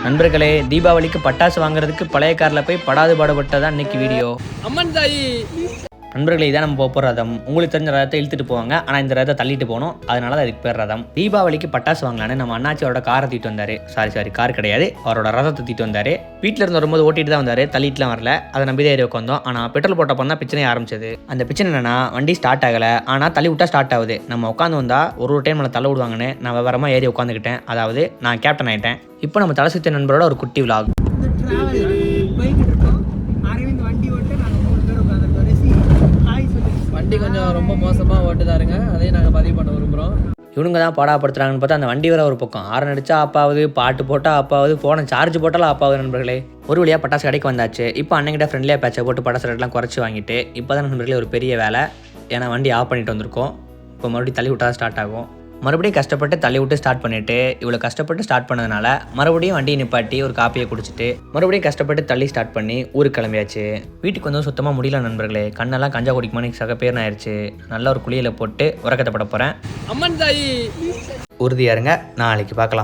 நண்பர்களே, தீபாவளிக்கு பட்டாசு வாங்குறதுக்கு பழைய காரில் போய் படாது பாடுபட்டதான் இன்னைக்கு வீடியோ. அம்மன் தாயி நண்பர்களே, இதான் நம்ம போகிற ரதம். உங்களுக்கு தெரிஞ்ச ரதத்தை இழுத்துட்டு போவாங்க, ஆனால் இந்த ரதத்தை தள்ளிட்டு போகணும். அதனால தான் அதுக்கு பேர் ரதம். தீபாவளிக்கு பட்டாசு வாங்கலான்னு நம்ம அண்ணாச்சியோட காரை தூக்கிட்டு வந்தார். சாரி கார் கிடையாது, அவரோட ரதத்தை தூக்கிட்டு வந்தார். வீட்டில் இருந்து வரும்போது ஓட்டிட்டு தான் வந்தார், தள்ளிட்டுலாம் வரல. அதை நம்பி தான் ஏறி உட்காந்தோம். ஆனால் பெட்ரோல் போட்டப்போ தான் பிரச்சனை ஆரம்பிச்சது. அந்த பிரச்சனை என்னன்னா, வண்டி ஸ்டார்ட் ஆகலை, ஆனால் தள்ளி விட்டா ஸ்டார்ட் ஆகுது. நம்ம உட்காந்து வந்தால் ஒரு டைம் நம்மளை தள்ள விடுவாங்கன்னு நான் விவரமாக ஏறி உட்காந்துக்கிட்டேன். அதாவது நான் கேப்டன் ஆகிட்டேன். இப்போ நம்ம தலை சுத்த நண்பரோட ஒரு குட்டி விலாக். வண்டி கொஞ்சம் ரொம்ப மோசமாக ஓட்டுதாருங்க, அதையும் நாங்கள் பதிவு பண்ண விரும்புகிறோம். இவனுங்க தான் பாடாப்படுத்துறாங்கன்னு பார்த்தா அந்த வண்டி வர ஒரு பக்கம் ஆரன் அடிச்சா ஆப்பாவது, பாட்டு போட்டால் ஆப்பாவது, ஃபோனை சார்ஜ் போட்டாலும் ஆப்பாவது. நண்பர்களே, ஒரு வழியாக பட்டாசு கடைக்கு வந்தாச்சு. இப்போ அன்னைக்கிட்ட ஃப்ரெண்ட்லியாக பேச்சை போட்டு பட்டாசு ரேட்லாம் குறைச்சி வாங்கிட்டு இப்போ தான் நண்பர்களே ஒரு பெரிய வேலை. ஏன்னா வண்டி ஆஃப் பண்ணிட்டு வந்திருக்கோம். இப்போ மறுபடியும் தள்ளி விட்டா ஸ்டார்ட் ஆகும். மறுபடியும் கஷ்டப்பட்டு தள்ளி விட்டு ஸ்டார்ட் பண்ணிவிட்டு இவ்வளோ கஷ்டப்பட்டு ஸ்டார்ட் பண்ணதுனால மறுபடியும் வண்டியை நிப்பாட்டி ஒரு காப்பியை குடிச்சிட்டு மறுபடியும் கஷ்டப்பட்டு தள்ளி ஸ்டார்ட் பண்ணி ஊருக்கு கிளம்பியாச்சு. வீட்டுக்கு வந்து சுத்தமாக முடியல நண்பர்களே. கண்ணெல்லாம் கஞ்சா குடிக்குமானு சகப்பேர்னு ஆயிடுச்சு. நல்ல ஒரு குளியலை போட்டு உறக்கத்தை பட போகிறேன். அம்மன் தாயி உறுதியாக இருங்க, நாளைக்கு பார்க்கலாம்.